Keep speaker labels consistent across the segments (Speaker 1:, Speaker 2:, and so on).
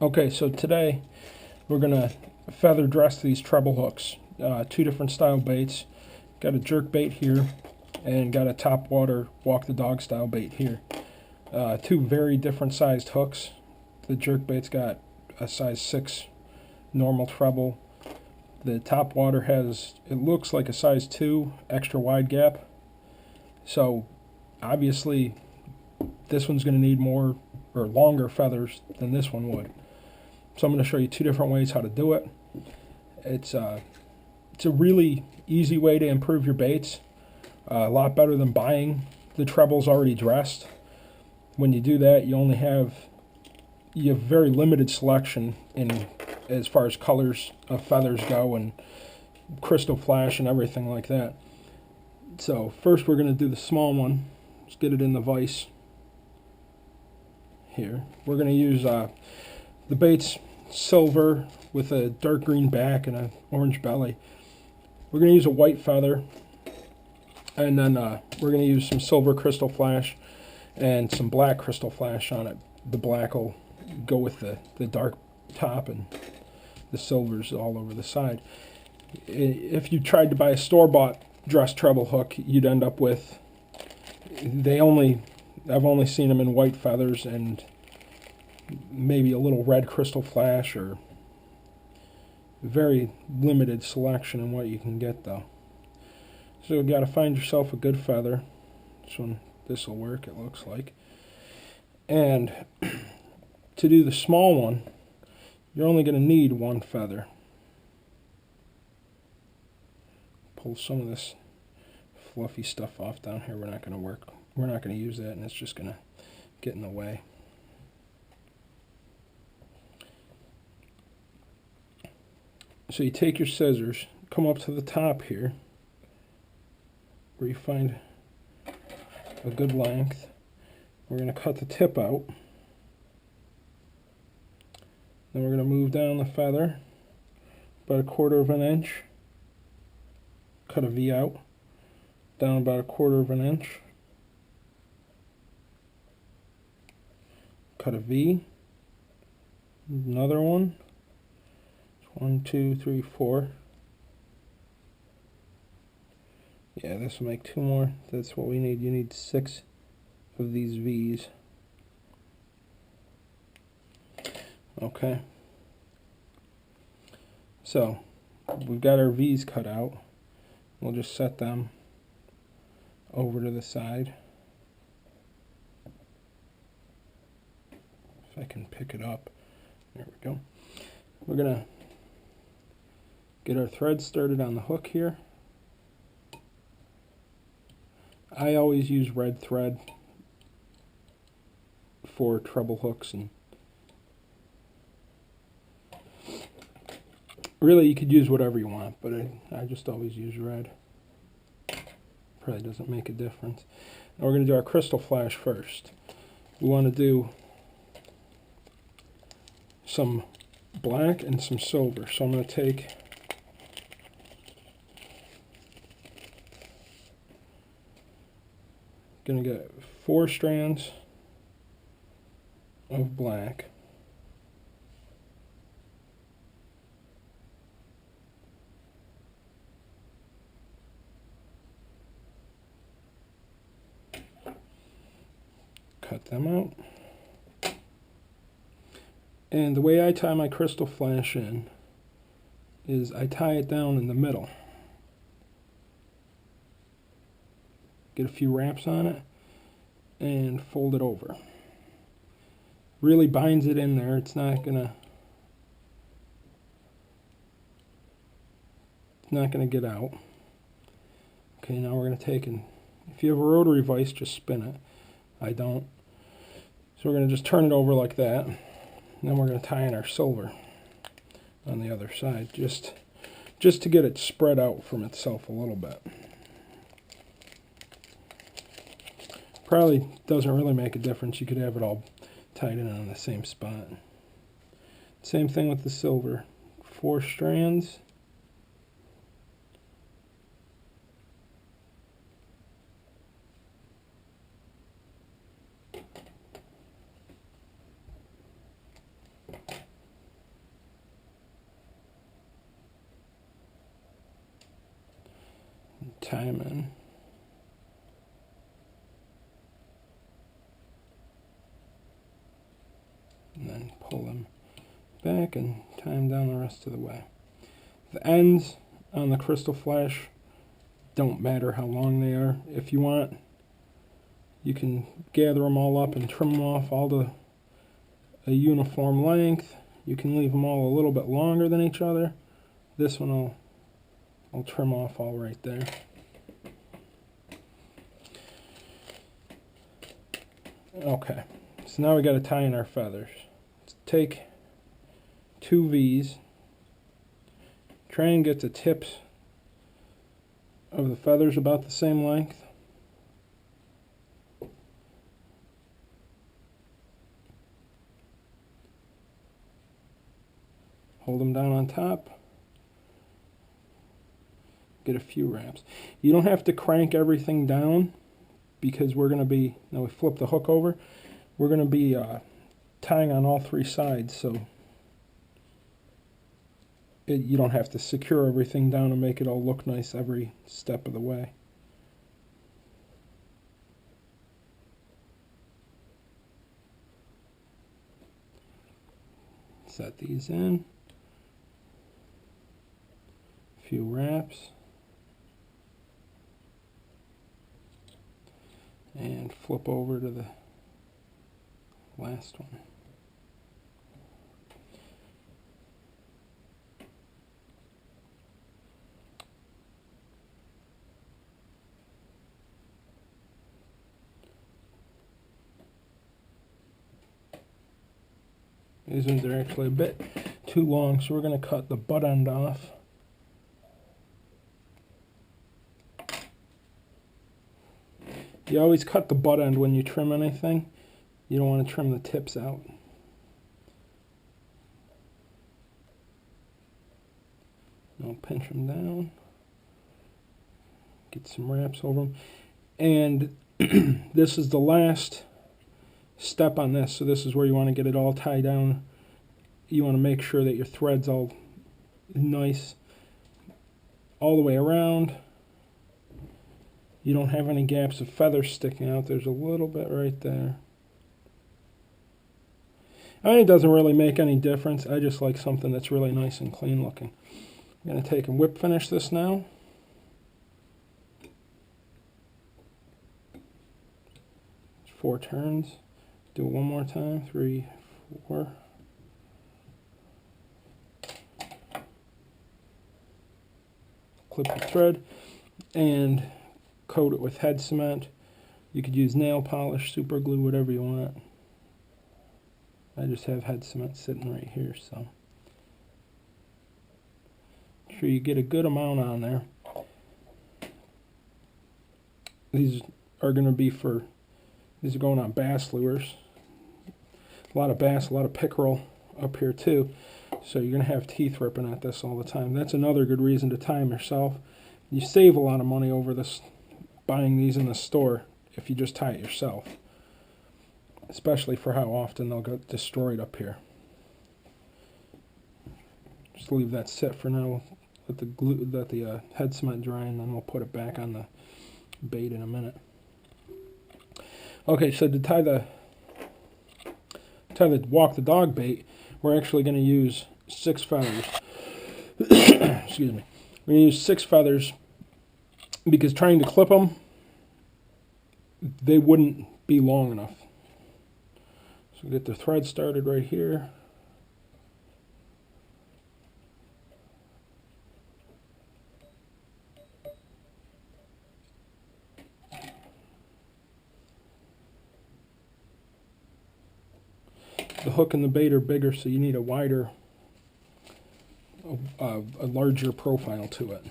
Speaker 1: Okay, so today we're gonna feather dress these treble hooks. Two different style baits. Got a jerk bait here, and got a topwater walk the dog style bait here. Two very different sized hooks. The jerk bait's got a size 6 normal treble. The topwater has, it looks like a size 2 extra wide gap. So obviously this one's going to need more or longer feathers than this one would. So I'm going to show you two different ways how to do it. It's a really easy way to improve your baits. A lot better than buying the trebles already dressed. When you do that, you have very limited selection in as far as colors of feathers go and crystal flash and everything like that. So first we're going to do the small one. Let's get it in the vise here. We're going to use the bait's silver with a dark green back and an orange belly. We're going to use a white feather, and then we're going to use some silver crystal flash and some black crystal flash on it. The black will go with the dark top, and the silver's all over the side. If you tried to buy a store-bought dress treble hook, you'd end up with, I've only seen them in white feathers and maybe a little red crystal flash, or very limited selection in what you can get though. So you got to find yourself a good feather. This will work, it looks like. And to do the small one, you're only going to need one feather. Pull some of this fluffy stuff off down here. We're not going to use that, and it's just going to get in the way. So you take your scissors, come up to the top here, where you find a good length. We're going to cut the tip out. Then we're going to move down the feather about 1/4 of an inch. Cut a V out, down about 1/4 of an inch. Cut a V. Another one. 1, 2, 3, 4. Yeah, this will make 2 more. That's what we need. You need 6 of these V's. Okay. So, we've got our V's cut out. We'll just set them over to the side. If I can pick it up. There we go. We're going to get our thread started on the hook here. I always use red thread for treble hooks, and really you could use whatever you want, but I just always use red. Probably doesn't make a difference. Now we're going to do our crystal flash first. We want to do some black and some silver. So I'm going to take going to get 4 strands of black. Cut them out. And the way I tie my crystal flash in is I tie it down in the middle. Get a few wraps on it and fold it over. Really binds it in there. It's not gonna get out. Okay, now we're gonna take, and if you have a rotary vise, just spin it. I don't. So we're gonna just turn it over like that. And then we're gonna tie in our silver on the other side, just to get it spread out from itself a little bit. Probably doesn't really make a difference. You could have it all tied in on the same spot. Same thing with the silver. 4 strands. tie him in. And then pull him back and tie him down the rest of the way. The ends on the Krystal flash don't matter how long they are. If you want, you can gather them all up and trim them off all to a uniform length. You can leave them all a little bit longer than each other. This one I'll trim off all right there. Okay, so now we got to tie in our feathers. Let's take 2 V's, try and get the tips of the feathers about the same length. Hold them down on top. Get a few wraps. You don't have to crank everything down because we're going to be, now we flip the hook over, we're going to be tying on all 3 sides, so you don't have to secure everything down and make it all look nice every step of the way. Set these in. A few wraps. And flip over to the last one. These ones are actually a bit too long, so we're going to cut the butt end off. You always cut the butt end when you trim anything. You don't want to trim the tips out. I'll pinch them down. Get some wraps over them. And this is the last step on this. So this is where you want to get it all tied down. You want to make sure that your thread's all nice all the way around. You don't have any gaps of feathers sticking out. There's a little bit right there. I mean, it doesn't really make any difference. I just like something that's really nice and clean looking. I'm going to take and whip finish this now. It's 4 turns. Do it one more time. 3, 4. Clip the thread and coat it with head cement. You could use nail polish, super glue, whatever you want. I just have head cement sitting right here, so make sure you get a good amount on there. These are going to be these are going on bass lures. A lot of bass, a lot of pickerel up here too. So you're going to have teeth ripping at this all the time. That's another good reason to tie them yourself. You save a lot of money over this buying these in the store if you just tie it yourself. Especially for how often they'll get destroyed up here. Just leave that sit for now. Let the head cement dry, and then we'll put it back on the bait in a minute. Okay, so to tie the walk the dog bait, we're actually going to use 6 feathers. Excuse me. We're going to use 6 feathers because trying to clip them, they wouldn't be long enough. So get the thread started right here. The hook and the bait are bigger, so you need a wider, a larger profile to it.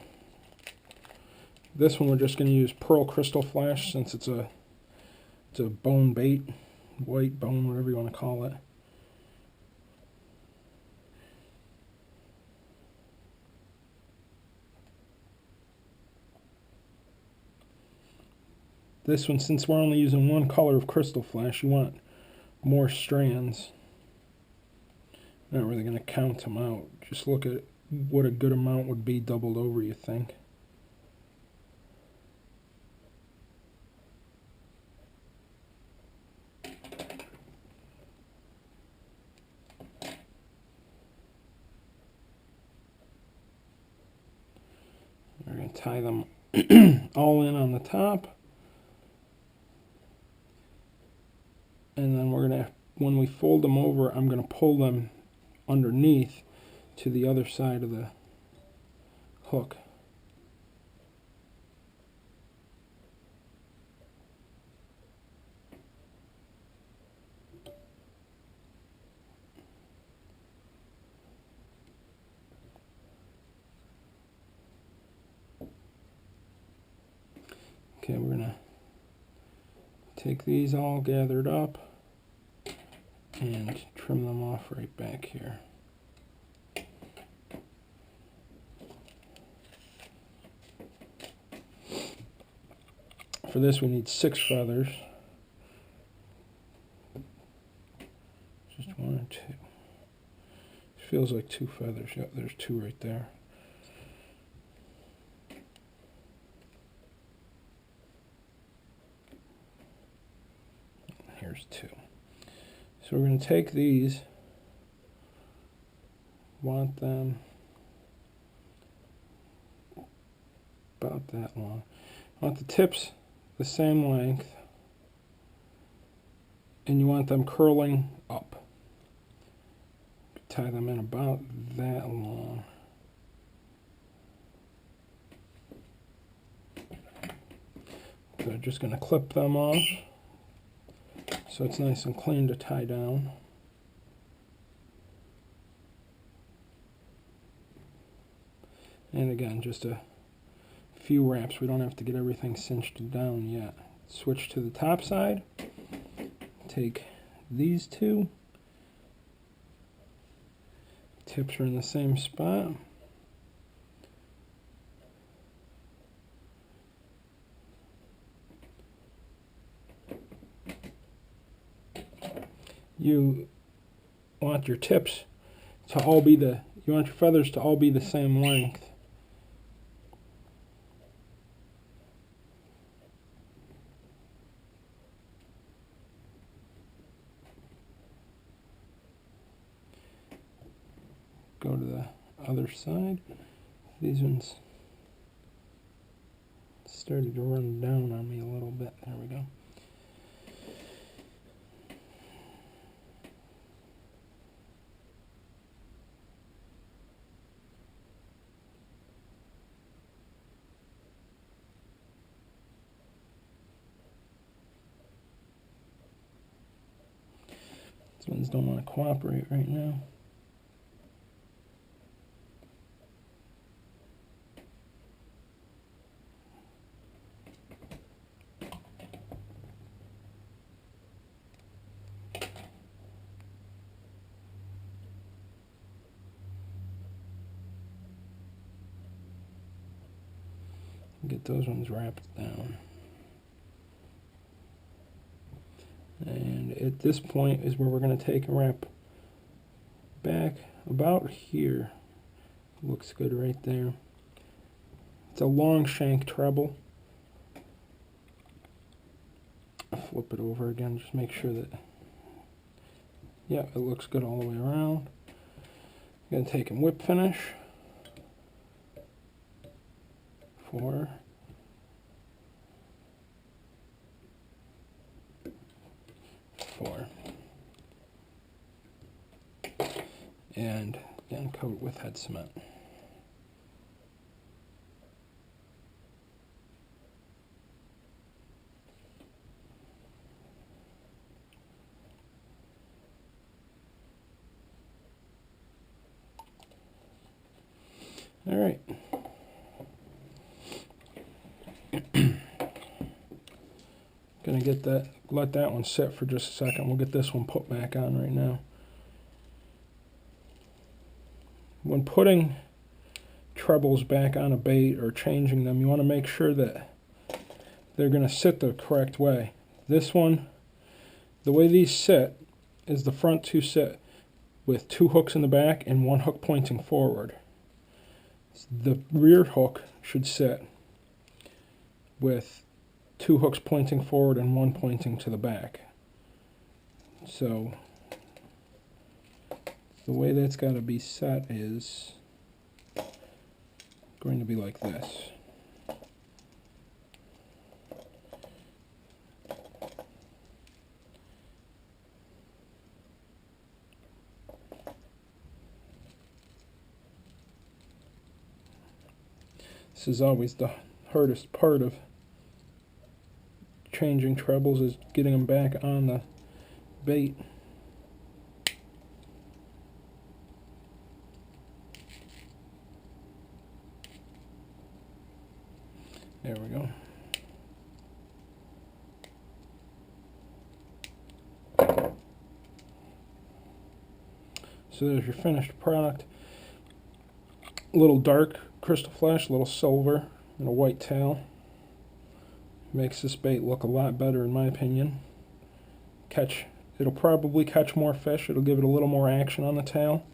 Speaker 1: This one we're just going to use pearl Krystal flash since it's a bone bait, white bone, whatever you want to call it. This one, since we're only using one color of Krystal flash, you want more strands. Not really going to count them out. Just look at what a good amount would be doubled over, you think. tie them all in on the top. And then we're going to, when we fold them over, I'm going to pull them underneath to the other side of the hook. Okay, we're going to take these all gathered up and trim them off right back here. For this we need 6 feathers. Just 1 or 2. It feels like 2 feathers. Yep, there's 2 right there. Here's 2. So we're going to take these, want them about that long. Want the tips the same length, and you want them curling up. Tie them in about that long. So I'm just going to clip them off so it's nice and clean to tie down. And again, just a few wraps. We don't have to get everything cinched down yet. Switch to the top side. Take these 2. Tips are in the same spot. You want your tips to all be you want your feathers to all be the same length. Go to the other side. These ones started to run down on me a little bit. There we go. These ones don't want to cooperate right now. Get those ones wrapped down. And at this point is where we're going to take and wrap back about here. Looks good right there. It's a long shank treble. Flip it over again, just make sure that, yeah, it looks good all the way around. I'm going to take and whip finish. 4. And again, coat with head cement. All right. Gonna get that, let that one sit for just a second. We'll get this one put back on right now. When putting trebles back on a bait or changing them, you want to make sure that they're going to sit the correct way. This one, the way these sit is the front 2 sit with 2 hooks in the back and 1 hook pointing forward. The rear hook should sit with 2 hooks pointing forward and 1 pointing to the back. So the way that's got to be set is going to be like this. This is always the hardest part of changing trebles, is getting them back on the bait. There we go. So there's your finished product. A little dark crystal flash, a little silver, and a white tail. Makes this bait look a lot better in my opinion. It'll probably catch more fish. It'll give it a little more action on the tail.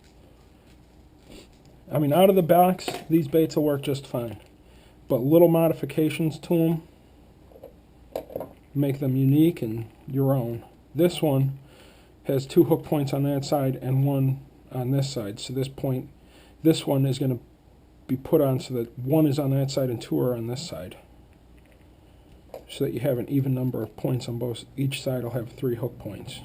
Speaker 1: I mean, out of the box, these baits will work just fine. But little modifications to them make them unique and your own. This one has 2 hook points on that side and 1 on this side. So this one is going to be put on so that 1 is on that side and 2 are on this side. So that you have an even number of points on both. Each side will have 3 hook points.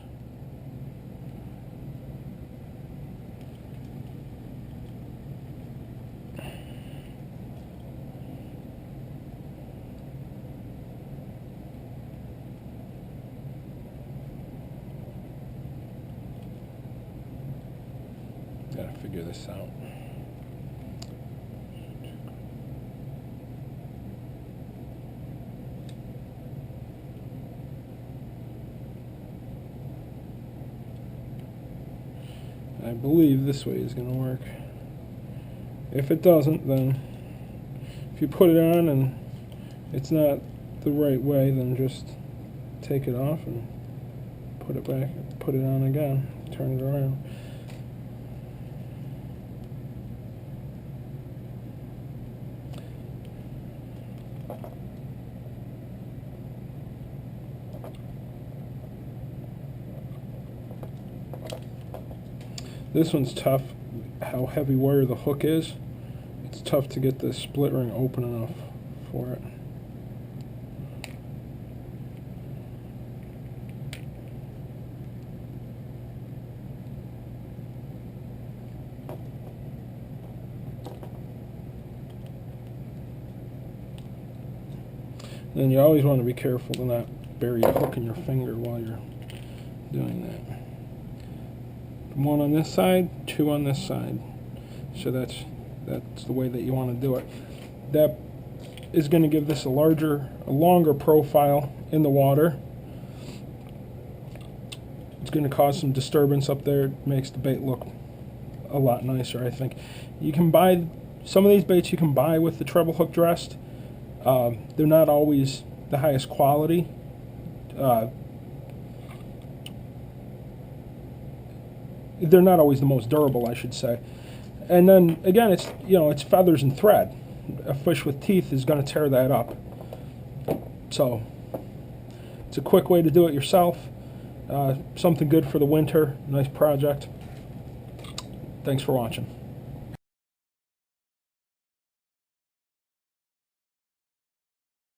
Speaker 1: Gotta figure this out. I believe this way is going to work. If it doesn't, then if you put it on and it's not the right way, then just take it off and put it back, put it on again, turn it around. This one's tough, how heavy wire the hook is. It's tough to get the split ring open enough for it. Then you always want to be careful to not bury a hook in your finger while you're doing that. 1 on this side, 2 on this side. So that's the way that you want to do it. That is going to give this a longer profile in the water. It's going to cause some disturbance up there. It makes the bait look a lot nicer, I think. You can buy some of these baits. You can buy with the treble hook dressed. They're not always the highest quality. They're not always the most durable, I should say. And then again, it's feathers and thread. A fish with teeth is going to tear that up. So it's a quick way to do it yourself. Something good for the winter. Nice project. Thanks for watching.